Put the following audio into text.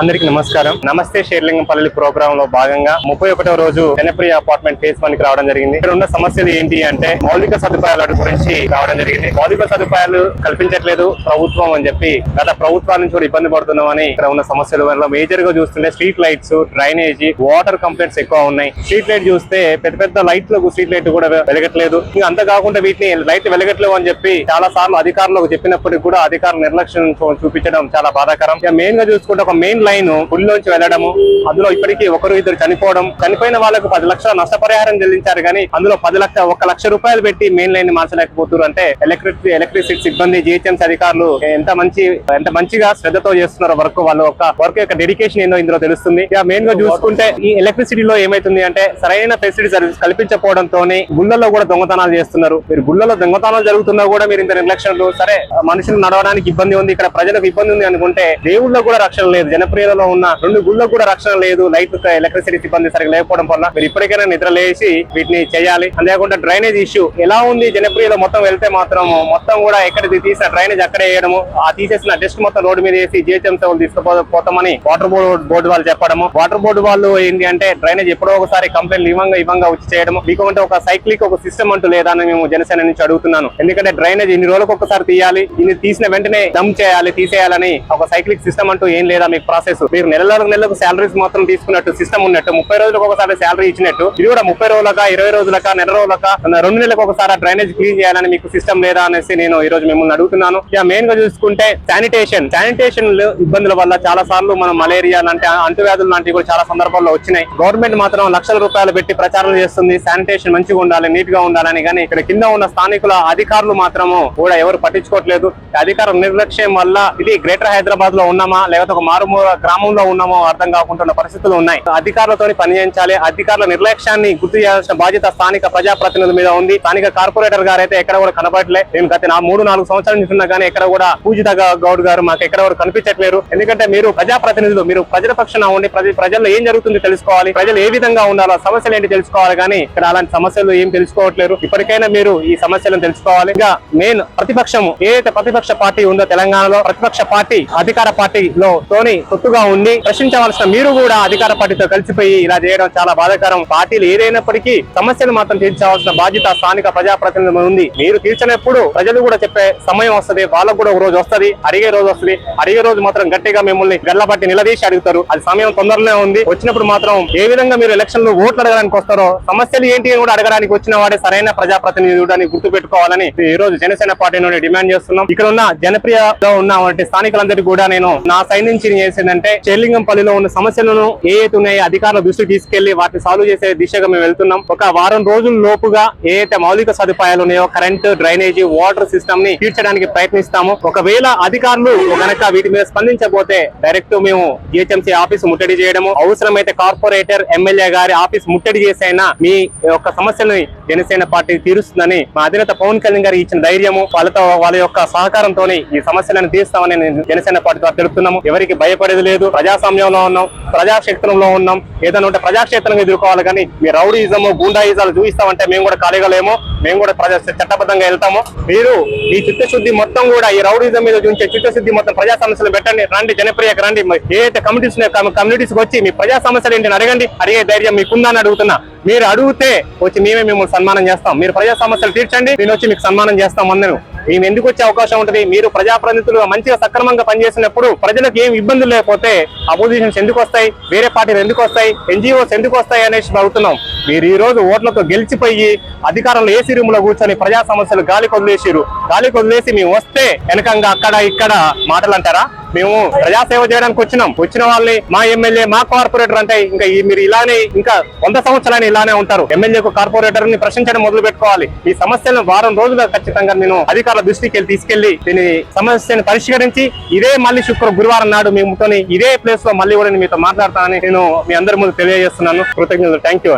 అందరికి నమస్కారం. నమస్తే షేర్లింగంపల్లి ప్రోగ్రామ్ లో భాగంగా 31వ రోజు జనప్రియ అపార్ట్మెంట్ ఫేజ్ 1 కి రావడం జరిగింది. ఇక్కడ ఉన్న సమస్యలు ఏంటి అంటే మౌలిక సదుపాయాల గురించి రావడం జరిగింది. మౌలిక సదుపాయాలు కల్పించట్లేదు ప్రభుత్వం అని చెప్పి గత ప్రభుత్వాల నుంచి కూడా ఇబ్బంది పడుతున్నామని ఇక్కడ ఉన్న సమస్యల వల్ల మేజర్ గా చూస్తుంటే street lights, drainage, water complaints ఎక్కువ ఉన్నాయి. స్ట్రీట్ లైట్ చూస్తే పెద్ద పెద్ద లైట్లకు స్ట్రీట్ లైట్ కూడా వెలగట్లేదు. ఇంకా అంతకాకుండా వీటిని లైట్ వెలగట్లేవు అని చెప్పి చాలా సార్లు అధికారులకు చెప్పినప్పటికీ కూడా అధికారులు నిర్లక్ష్యం చూపించడం చాలా బాధాకరం. మెయిన్ గా చూసుకుంటే ఒక మెయిన్ లైన్ గుడిలోంచి వెళ్లడము, అందులో ఇప్పటికీ ఒకరు ఇద్దరు చనిపోవడం, చనిపోయిన వాళ్ళకు 10 లక్షల నష్టపరిహారం చెల్లించారు కానీ అందులో 1 లక్ష రూపాయలు పెట్టి మెయిన్ లైన్ మార్చలేకపోతున్నారు. అంటే ఎలక్ట్రిసిటీ సిబ్బంది, జిహెచ్ఎంసీ అధికారులు ఎంత మంచిగా శ్రద్ధతో చేస్తున్నారు వర్క్ యొక్క డెడికేషన్ ఏందో ఇందులో తెలుస్తుంది. ఇక మెయిన్ గా చూసుకుంటే ఈ ఎలక్ట్రిసిటీలో ఏమైతుంది అంటే సరైన ఫెసిలిటీ సర్వీస్ కల్పించకపోవడంతో గుళ్ళల్లో కూడా దొంగతనాలు చేస్తున్నారు. మీరు గుళ్ళలో దొంగతనాలు జరుగుతున్నా కూడా మీరు ఇంత నిర్లక్ష్యంలో సరే మనుషులు నడవడానికి ఇబ్బంది ఉంది, ఇక్కడ ప్రజలకు ఇబ్బంది ఉంది అనుకుంటే దేవుళ్ళకు కూడా రక్షణ లేదు. జనప్రియలో ఉన్న 2 గుళ్ళకు కూడా రక్షణ లేదు. లైట్ ఎలక్ట్రిసిటీ సిబ్బంది సరిగ్గా లేకపోవడం వల్ల మీరు ఇప్పటికైనా నిద్ర లేచి వీటిని చేయాలి. అంతేకాకుండా డ్రైనేజ్ ఇష్యూ ఎలా ఉంది జనప్రియలో మొత్తం వెళ్తే మాత్రం మొత్తం కూడా ఎక్కడ తీసిన డ్రైనేజ్ అక్కడే వేయడము, ఆ తీసేసిన డస్ట్ మొత్తం రోడ్డు మీద వేసి జిహెచ్ఎంసీ వాళ్ళు తీసుకుపోతామని వాటర్ బోర్డు వాళ్ళు చెప్పడము. వాటర్ బోర్డు వాళ్ళు ఏంటి అంటే డ్రైనేజ్ ఎప్పుడో ఒకసారి కంప్లైంట్ ఇవ్వంగా వచ్చి చేయడము. మీకంటే ఒక సైక్లిక్ ఒక సిస్టమ్ అంటూ లేదా అని మేము జనసేన నుంచి అడుగుతున్నాను. ఎందుకంటే డ్రైనేజ్ ఇన్ని రోజులకు ఒకసారి తీయాలి, ఇన్ని తీసిన వెంటనే డంప్ చేయాలి, తీసేయాలని ఒక సైక్లిక్ సిస్టమ్ అంటూ ఏం లేదా మీకు ప్రాసెస్. మీరు నెలకు శాలరీస్ మాత్రం తీసుకున్నట్టు సిస్టమ్ ఉన్నట్టు 30 రోజులకు ఒకసారి శాలరీ ఇచ్చినట్టు ఇది కూడా 30 రోజులక 20 రోజులక నెల రోజులక 2 నెలలకు ఒకసారి డ్రైనేజ్ క్లీన్ చేయాలని మీకు సిస్టమ్ లేదా అనేసి నేను ఈ రోజు మిమ్మల్ని అడుగుతున్నాను. ఇక మెయిన్ గా చూసుకుంటే శానిటేషన్ ఇబ్బందుల వల్ల చాలా సార్లు మనం మలేరియా లాంటి అంటువ్యాధులు లాంటివి కూడా చాలా సందర్భాల్లో వచ్చినాయి. గవర్నమెంట్ మాత్రం లక్షల రూపాయలు పెట్టి ప్రచారం చేస్తుంది శానిటేషన్ మంచిగా ఉండాలి, నీట్ గా ఉండాలని. కానీ ఇక్కడ కింద ఉన్న స్థానికుల అధికారులు మాత్రము కూడా ఎవరు పట్టించుకోవట్లేదు. అధికారుల నిర్లక్ష్యం వల్ల ఇది గ్రేటర్ హైదరాబాద్ లో ఉన్నామా లేకపోతే ఒక మారుమూల గ్రామంలో ఉన్నామో అర్థం కాకుండా పరిస్థితులు ఉన్నాయి. అధికారులతో పనిచేయించాలి. అధికారుల నిర్లక్ష్యాన్ని గుర్తు చేయాల్సిన బాధ్యత స్థానిక ప్రజాప్రతినిధుల మీద ఉంది. స్థానిక కార్పొరేటర్ గారు అయితే ఎక్కడ కూడా కనపడలే. నేను గత 3-4 సంవత్సరాల నుంచి ఉన్నా కానీ ఎక్కడ కూడా పూజిత గౌడ్ గారు మాకు ఎక్కడ కూడా కనిపించట్లేరు. ఎందుకంటే మీరు ప్రజాప్రతినిధులు, మీరు ప్రజల పక్షాన ఉండి ప్రజల్లో ఏం జరుగుతుంది తెలుసుకోవాలి, ప్రజలు ఏ విధంగా ఉండాలో, సమస్యలు ఏంటి తెలుసుకోవాలి. కానీ ఇక్కడ అలాంటి సమస్యలు ఏం తెలుసుకోవట్లేరు. ఇప్పటికైనా మీరు ఈ సమస్యలను తెలుసుకోవాలి. ఇంకా మెయిన్ ప్రతిపక్షం ఏదైతే ప్రతిపక్ష పార్టీ ఉందో తెలంగాణలో, ప్రతిపక్ష పార్టీ అధికార పార్టీలో తొత్తుగా ఉండి ప్రశ్నించవలసిన మీరు కూడా అధికార పార్టీతో కలిసిపోయి ఇలా చేయడం చాలా బాధాకరం. పార్టీలు ఏదైనప్పటికీ సమస్యలు మాత్రం తీర్చవలసిన బాధ్యత స్థానిక ప్రజాప్రతినిధులు ఉంది. మీరు తీర్చనప్పుడు ప్రజలు కూడా చెప్పే సమయం వస్తుంది, వాళ్ళకు కూడా ఒక రోజు వస్తుంది, అడిగే రోజు వస్తుంది. అడిగే రోజు మాత్రం గట్టిగా మిమ్మల్ని గల్లబట్టి నిలదీసి అడుగుతారు. అది సమయం తొందరలోనే ఉంది. వచ్చినప్పుడు మాత్రం ఏ విధంగా మీరు ఎలక్షన్ లో ఓట్లు అడగడానికి వస్తారో, సమస్యలు ఏంటి అని కూడా అడగడానికి వచ్చిన వాడే సరైన ప్రజాప్రతినిధుడు అని గుర్తు పెట్టుకోవాలని ఈ రోజు జనసేన పార్టీ నుండి డిమాండ్ చేస్తున్నాం. ఇక్కడ ఉన్న జనప్రియలో ఉన్న స్థానికులందరికీ కూడా నేను నా సైడ్ నుంచి చేసిందంటే షేర్లింగంపల్లిలో ఉన్న సమస్యలను ఏదైతే ఉన్నాయో అధికారుల దృష్టికి తీసుకెళ్లి వాటిని సాల్వ్ చేసే దిశగా మేము వెళ్తున్నాం. ఒక వారం రోజుల లోపుగా ఏదైతే మౌలిక సదుపాయాలు ఉన్నాయో కరెంట్, డ్రైనేజీ, వాటర్ సిస్టమ్ ని తీర్చడానికి ప్రయత్నిస్తాము. ఒకవేళ అధికారులు గనక వీటి మీద స్పందించబోతే డైరెక్ట్ మేము జిహెచ్ఎంసీ ఆఫీస్ ముట్టడి చేయడము, అవసరమైతే కార్పొరేటర్, ఎమ్మెల్యే గారి ఆఫీస్ ముట్టడి చేసైనా మీ యొక్క సమస్యలను జనసేన పార్టీ తీరుస్తుందని మా అధినేత పవన్ కళ్యాణ్ గారికి ఇచ్చిన ధైర్యము, వాళ్ళ యొక్క సహకారంతో ఈ సమస్యలను తీరుస్తామని జనసేన పార్టీతో తెలుపుతున్నాము. ఎవరికి భయపడేది లేదు. ప్రజాస్వామ్యంలో ఉన్నాం, ప్రజాక్షేత్రంలో ఉన్నాం. ఏదైనా ఉంటే ప్రజాక్షేత్రంగా ఎదుర్కోవాలి. కానీ మీ రౌడీజము, గూండాయిజాలు చూపిస్తామంటే మేము కూడా ఖాళీగా లేము. మేము కూడా చట్టబద్ధంగా వెళ్తాము. మీరు ఈ చిత్తశుద్ధి మొత్తం కూడా ఈ రౌడీజం మీద చూపించే చిత్తశుద్ధి మొత్తం ప్రజా సమస్యలు పెట్టండి. రండి జనప్రియకు రండి. ఏదైతే కమ్యూనిటీస్ వచ్చి మీ ప్రజా సమస్యలు ఏంటి అడగండి. అడిగే ధైర్యం మీకుందని అడుగుతున్నా. మీరు అడిగితే వచ్చి మేమే మిమ్మల్ని సన్మానం చేస్తాం. మీరు ప్రజా సమస్యలు తీర్చండి, నేను వచ్చి మీకు సన్మానం చేస్తాం. అందరూ మేము ఎందుకు వచ్చే అవకాశం ఉంటుంది. మీరు ప్రజాప్రతినిధులుగా మంచిగా సక్రమంగా పనిచేసినప్పుడు ప్రజలకు ఏం ఇబ్బందులు లేకపోతే అపోజిషన్స్ ఎందుకు వస్తాయి, వేరే పార్టీలు ఎందుకు వస్తాయి, ఎన్జిఓస్ ఎందుకు వస్తాయి అనేసి అడుగుతున్నాం. మీరు ఈ రోజు ఓట్లతో గెలిచిపోయి అధికారంలో ఏసీ రూమ్ లో కూర్చొని ప్రజా సమస్యలు గాలికి వదిలేసి మేము వస్తే వెనకంగా అక్కడ ఇక్కడ మాటలు అంటారా? మేము ప్రజాసేవ చేయడానికి వచ్చిన వాళ్ళని మా ఎమ్మెల్యే, మా కార్పొరేటర్ అంటే ఇంకా మీరు ఇలానే ఇంకా 100 సంవత్సరాలు ఇలానే ఉంటారు. ఎమ్మెల్యేకు కార్పొరేటర్ ని ప్రశ్నించడం మొదలు పెట్టుకోవాలి. ఈ సమస్యలను వారం రోజుల్లో ఖచ్చితంగా నేను అధికారుల దృష్టికి తీసుకెళ్లి దీని సమస్యను పరిష్కరించి మళ్ళీ గురువారం నాడు మేముతో ఇదే ప్లేస్ లో మళ్ళీ కూడా మీతో మాట్లాడతానని నేను మీ అందరి ముందు తెలియజేస్తున్నాను. కృతజ్ఞతలు. Thank you.